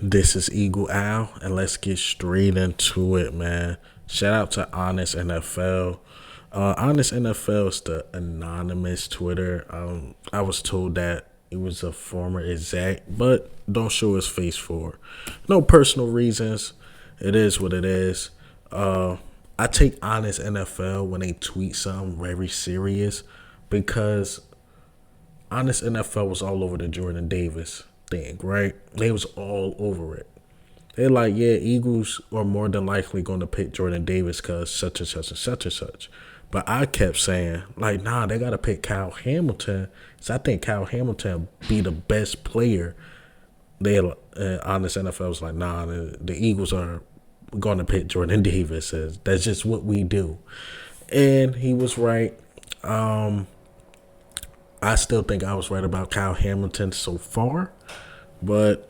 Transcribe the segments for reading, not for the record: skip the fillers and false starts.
This is Eagle Owl, and let's get straight into it, man. Shout out to Honest NFL. Honest NFL is the anonymous Twitter. I was told that it was a former exec, but don't show his face for no personal reasons. It is what it is. I take Honest NFL when they tweet something very serious because Honest NFL was all over the Jordan Davis thing, right? They was all over it. They're like, yeah, Eagles are more than likely going to pick Jordan Davis because such and such and such and such. But I kept saying, like, nah, they got to pick Kyle Hamilton. So I think Kyle Hamilton be the best player. Honest NFL was like, nah, the Eagles are going to pick Jordan Davis. That's just what we do. And he was right. I still think I was right about Kyle Hamilton so far, but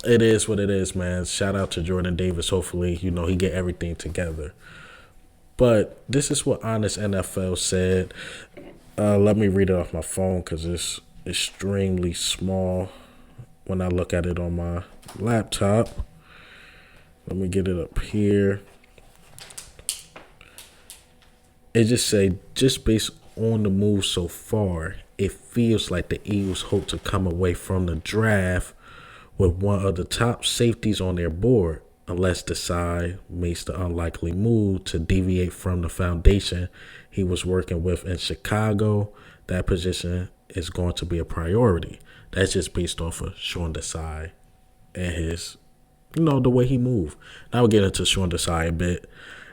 it is what it is, man. Shout out to Jordan Davis. Hopefully, he get everything together. But this is what Honest NFL said. Let me read it off my phone because it's extremely small when I look at it on my laptop. Let me get it up here. It just say, just based on the move so far, it feels like the Eagles hope to come away from the draft with one of the top safeties on their board, unless Desai makes the unlikely move to deviate from the foundation he was working with in Chicago. That position is going to be a priority. That's just based off of Sean Desai and his, the way he moved. Now we'll get into Sean Desai a bit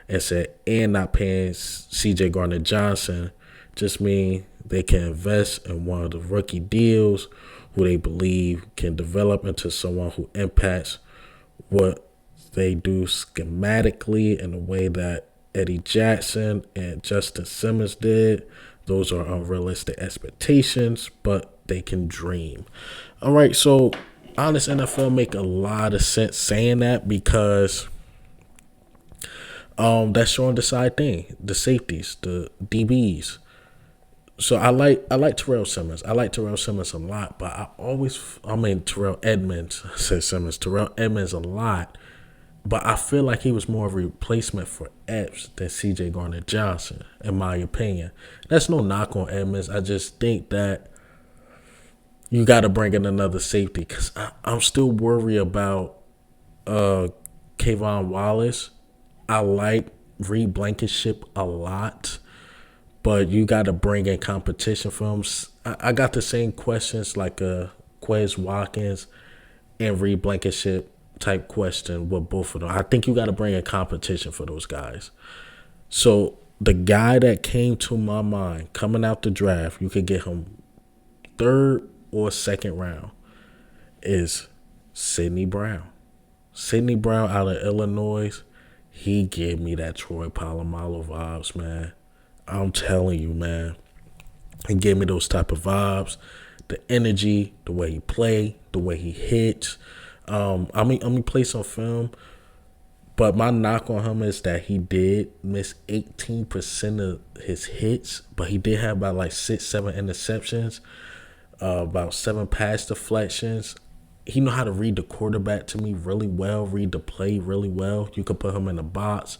and said, and not paying C.J. Gardner-Johnson just mean they can invest in one of the rookie deals who they believe can develop into someone who impacts what they do schematically in a way that Eddie Jackson and Justin Simmons did. Those are unrealistic expectations, but they can dream. All right, so Honest NFL make a lot of sense saying that because that's showing the side thing, the safeties, the DBs. So I like Terrell Simmons. I like Terrell Simmons a lot, but Terrell Edmonds. I said Simmons. Terrell Edmonds a lot, but I feel like he was more of a replacement for Epps than C.J. Gardner-Johnson, in my opinion. That's no knock on Edmonds. I just think that you got to bring in another safety because I'm still worried about Kayvon Wallace. I like Reed Blankenship a lot, but you got to bring in competition for him. I got the same questions like Quez Watkins and Reed Blankenship type question with both of them. I think you got to bring in competition for those guys. So the guy that came to my mind coming out the draft, you could get him third or second round, is Sydney Brown. Sydney Brown out of Illinois. He gave me that Troy Polamalu vibes, man. I'm telling you, man. He gave me those type of vibes. The energy, the way he play, the way he hits. I'm play some film, but my knock on him is that he did miss 18% of his hits, but he did have about like 6-7 interceptions, about 7 pass deflections. He know how to read the quarterback to me really well, read the play really well. You could put him in the box.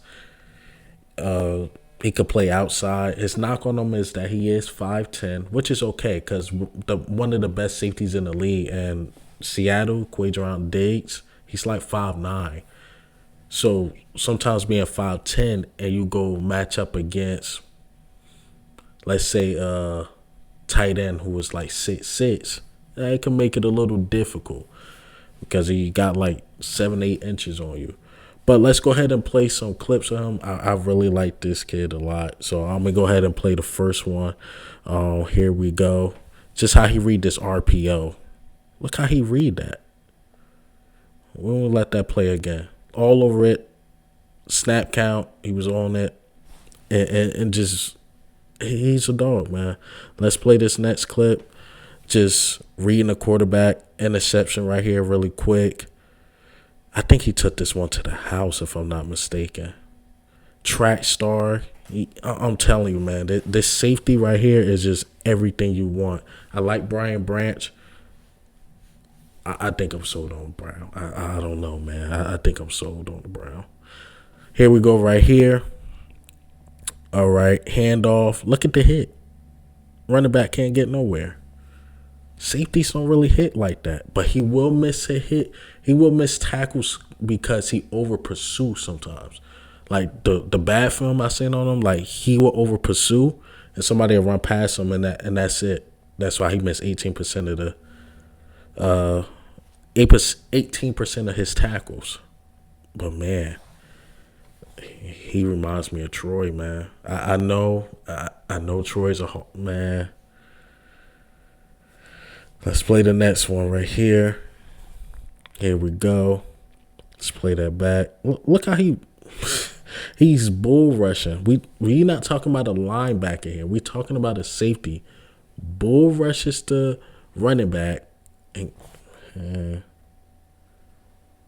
He could play outside. His knock on him is that he is 5'10", which is okay because one of the best safeties in the league in Seattle, Quadron Diggs, he's like 5'9". So sometimes being 5'10" and you go match up against, let's say, tight end who was like 6'6", it can make it a little difficult because he got like 7-8 inches on you. But let's go ahead and play some clips of him. I really like this kid a lot. So I'm going to go ahead and play the first one. Here we go. Just how he read this RPO. Look how he read that. We won't let that play again. All over it. Snap count. He was on it. And just, he's a dog, man. Let's play this next clip. Just reading the quarterback interception right here really quick. I think he took this one to the house, if I'm not mistaken. Track star. I'm telling you, man, this safety right here is just everything you want. I like Brian Branch. I think I'm sold on Brown. I don't know, man. I think I'm sold on the Brown. Here we go right here. All right, handoff. Look at the hit. Running back can't get nowhere. Safeties don't really hit like that, but he will miss a hit. He will miss tackles because he over pursues sometimes. Like the bad film I seen on him, like he will over pursue and somebody will run past him and that's it. That's why he missed 18% of the 18% of his tackles. But man, he reminds me of Troy, man. I know Troy's man. Let's play the next one right here. Here we go. Let's play that back. Look how he's bull rushing. We not talking about a linebacker here. We talking about a safety. Bull rushes the running back, and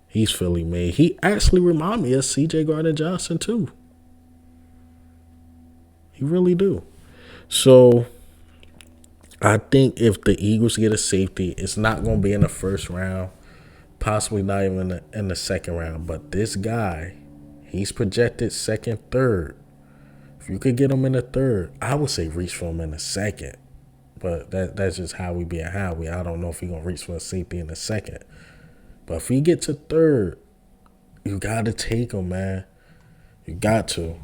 he's Philly made. He actually remind me of C.J. Gardner-Johnson too. He really do. So I think if the Eagles get a safety, it's not going to be in the first round, possibly not even in the second round. But this guy, he's projected second, third. If you could get him in the third, I would say reach for him in the second. But that's just how we be at Howie. I don't know if he's going to reach for a safety in the second. But if he get to third, you got to take him, man. You got to.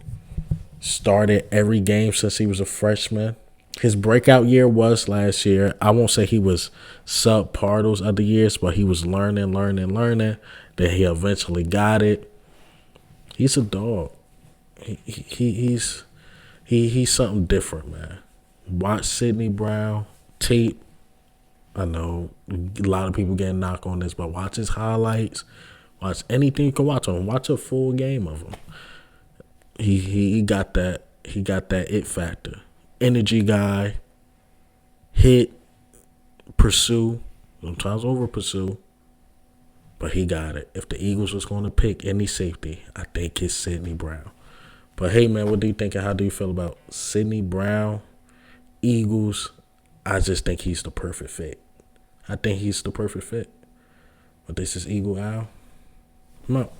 Started every game since he was a freshman. His breakout year was last year. I won't say he was subpar those other years, but he was learning. Then he eventually got it. He's a dog. He's something different, man. Watch Sydney Brown tape. I know a lot of people getting knocked on this, but watch his highlights. Watch anything you can watch on him. Watch a full game of him. He got that. He got that it factor. Energy guy. Hit. Pursue. Sometimes over pursue. But he got it. If the Eagles was going to pick any safety, I think it's Sydney Brown. But hey, man, what do you think and how do you feel about Sydney Brown, Eagles? I just think he's the perfect fit. I think he's the perfect fit. But this is Eagle Al. I'm out.